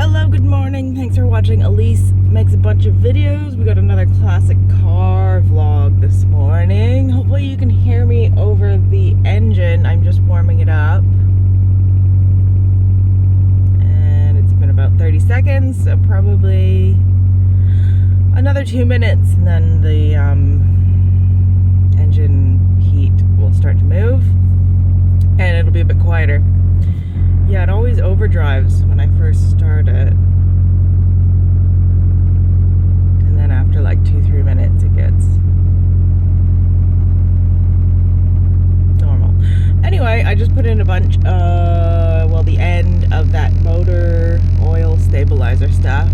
Hello, good morning. Thanks for watching. Elise makes a bunch of videos. We got another classic car vlog this morning. Hopefully you can hear me over the engine. I'm just warming it up. And it's been about 30 seconds, so probably another 2 minutes and then the engine heat will start to move and it'll be a bit quieter. Yeah, it always overdrives when I first start it. And then after like 2-3 minutes it gets normal. Anyway, I just put in a bunch the end of that motor oil stabilizer stuff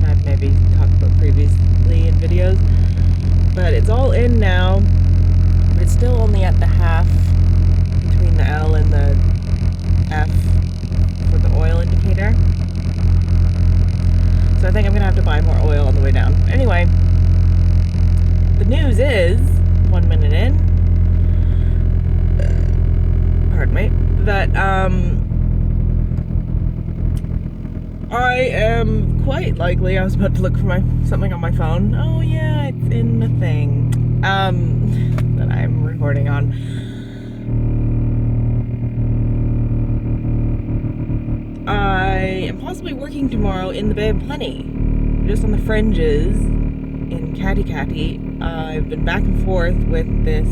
that I've maybe talked about previously in videos. But it's all in now, but it's still only at the half between the L and the F for the oil indicator. So I think I'm gonna have to buy more oil on the way down. Anyway, the news is, 1 minute in, pardon me, that I am quite likely, I was about to look for something on my phone. Oh yeah, it's in the thing that I'm recording on. I am possibly working tomorrow in the Bay of Plenty, just on the fringes in Kerikeri. I've been back and forth with this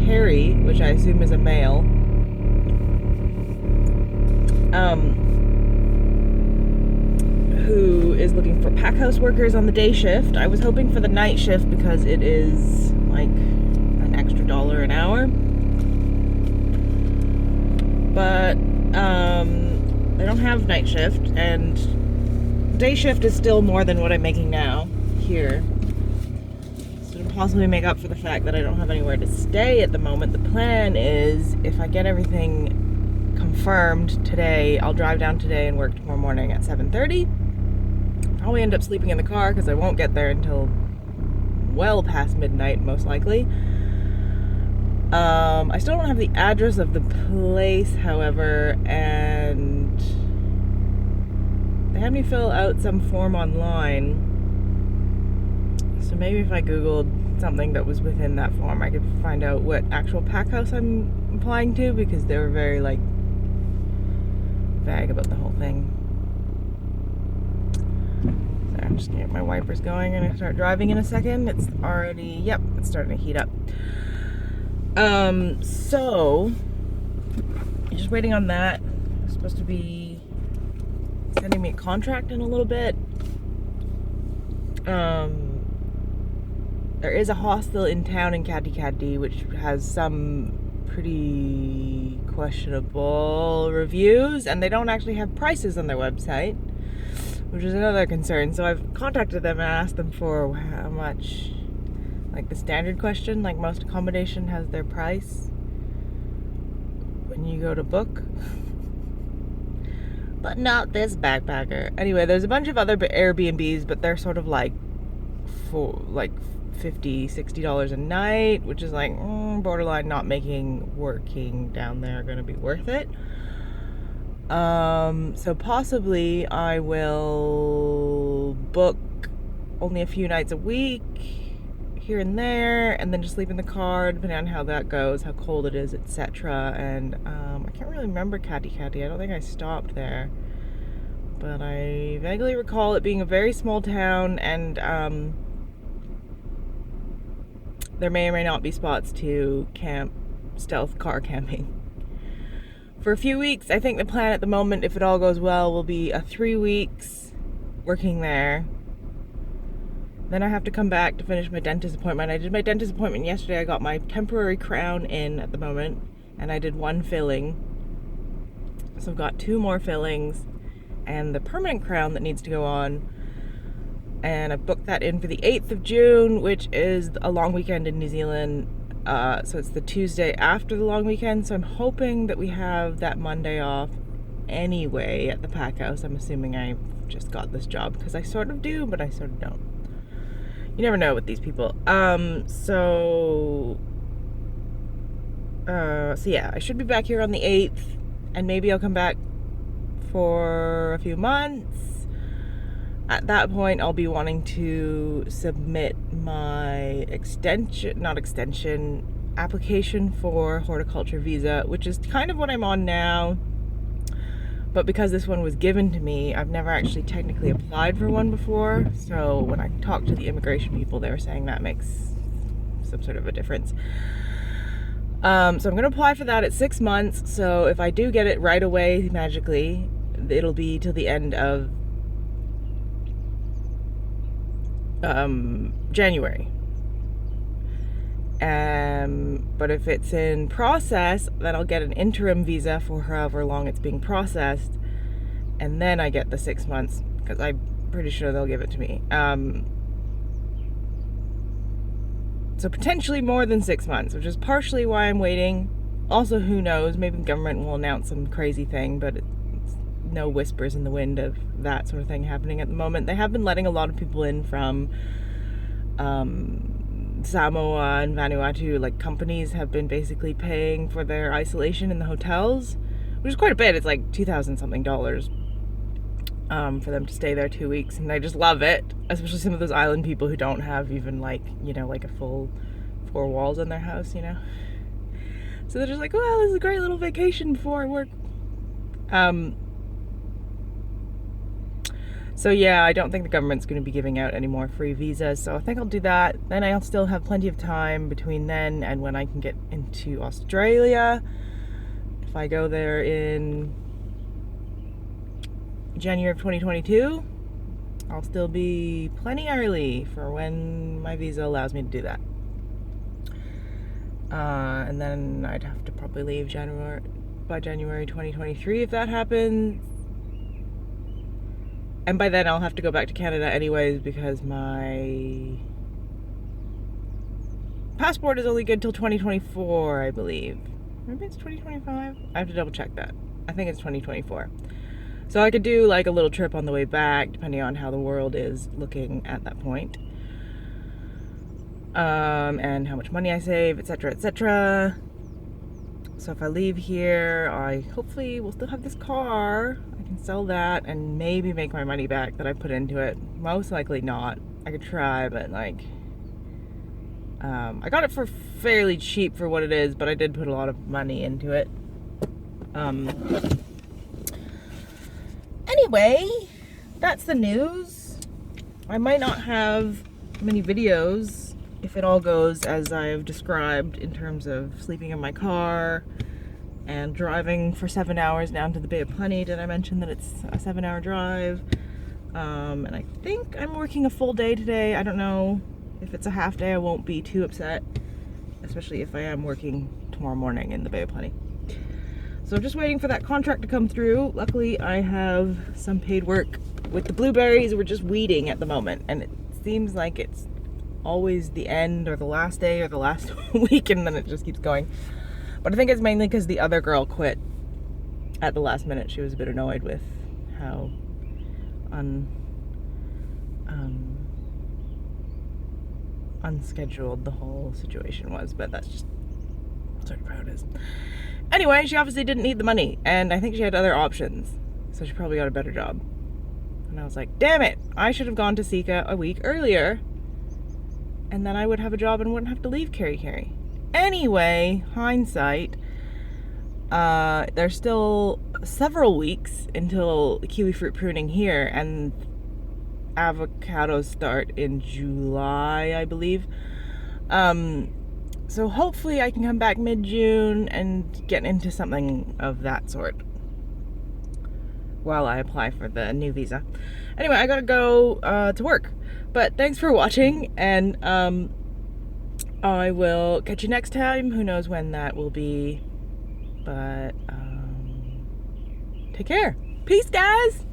Terry, which I assume is a male, who is looking for pack house workers on the day shift. I was hoping for the night shift because it is like an extra $1 an hour, but they don't have night shift, and day shift is still more than what I'm making now here. So to possibly make up for the fact that I don't have anywhere to stay at the moment, the plan is, if I get everything confirmed today, I'll drive down today and work tomorrow morning at 7:30. Probably end up sleeping in the car because I won't get there until well past midnight, most likely. I still don't have the address of the place, however, and they had me fill out some form online. So maybe if I Googled something that was within that form, I could find out what actual pack house I'm applying to, because they were very, like, vague about the whole thing. So I'm just gonna get my wipers going and I start driving in a second. It's already, yep, it's starting to heat up. So just waiting on that. I'm supposed to be sending me a contract in a little bit. There is a hostel in town in Kerikeri which has some pretty questionable reviews, and they don't actually have prices on their website, which is another concern. So I've contacted them and asked them for how much, like the standard question, like most accommodation has their price when you go to book. But not this backpacker. Anyway, there's a bunch of other Airbnbs, but they're sort of like for like $50-$60 a night, which is like borderline not making working down there going to be worth it. So possibly I will book only a few nights a week here and there, and then just sleep in the car depending on how that goes, how cold it is, etc. And I can't really remember Kerikeri. I don't think I stopped there, but I vaguely recall it being a very small town, and there may or may not be spots to camp, stealth car camping. For a few weeks, I think the plan at the moment, if it all goes well, will be 3 weeks working there. Then I have to come back to finish my dentist appointment. I did my dentist appointment yesterday. I got my temporary crown in at the moment, and I did 1 filling. So I've got 2 more fillings and the permanent crown that needs to go on. And I booked that in for the 8th of June, which is a long weekend in New Zealand. So it's the Tuesday after the long weekend. So I'm hoping that we have that Monday off anyway at the pack house. I'm assuming I just got this job because I sort of do, but I sort of don't. You never know with these people. So yeah, I should be back here on the 8th, and maybe I'll come back for a few months. At that point, I'll be wanting to submit my application for horticulture visa, which is kind of what I'm on now. But because this one was given to me, I've never actually technically applied for one before. So when I talked to the immigration people, they were saying that makes some sort of a difference. So I'm going to apply for that at 6 months. So if I do get it right away, magically, it'll be till the end of January. But if it's in process, then I'll get an interim visa for however long it's being processed, and then I get the 6 months, because I'm pretty sure they'll give it to me. So potentially more than 6 months, which is partially why I'm waiting. Also, who knows, maybe the government will announce some crazy thing, but it's no whispers in the wind of that sort of thing happening at the moment. They have been letting a lot of people in from Samoa and Vanuatu. Like, companies have been basically paying for their isolation in the hotels, which is quite a bit. It's like $2,000 something for them to stay there 2 weeks, and I just love it, especially some of those island people who don't have even like a full 4 walls in their house, so they're just like, well, this is a great little vacation before I work. So yeah, I don't think the government's going to be giving out any more free visas, so I think I'll do that. Then I'll still have plenty of time between then and when I can get into Australia. If I go there in January of 2022, I'll still be plenty early for when my visa allows me to do that. And then I'd have to probably leave by January 2023 if that happens. And by then I'll have to go back to Canada anyways, because my passport is only good till 2024, I believe. Maybe it's 2025? I have to double check that. I think it's 2024. So I could do like a little trip on the way back, depending on how the world is looking at that point. And how much money I save, etc., etc. So if I leave here, I hopefully will still have this car. I can sell that and maybe make my money back that I put into it. Most likely not. I could try, but like, I got it for fairly cheap for what it is, but I did put a lot of money into it. Anyway, that's the news. I might not have many videos if it all goes as I've described, in terms of sleeping in my car and driving for 7 hours down to the Bay of Plenty. Did I mention that it's a 7-hour drive? And I think I'm working a full day today. I don't know. If it's a half day, I won't be too upset, especially if I am working tomorrow morning in the Bay of Plenty. So I'm just waiting for that contract to come through. Luckily, I have some paid work with the blueberries. We're just weeding at the moment, and it seems like it's always the end or the last day or the last week, and then it just keeps going. But I think it's mainly because the other girl quit at the last minute. She was a bit annoyed with how unscheduled the whole situation was, but that's just sort of how it is. Anyway, she obviously didn't need the money, and I think she had other options, so she probably got a better job. And I was like, damn it, I should have gone to Sika a week earlier, and then I would have a job and wouldn't have to leave Kerikeri. Anyway, hindsight, there's still several weeks until kiwi fruit pruning here, and avocados start in July, I believe. So hopefully I can come back mid-June and get into something of that sort while I apply for the new visa. Anyway, I gotta go to work. But thanks for watching, and I will catch you next time. Who knows when that will be. But take care. Peace, guys!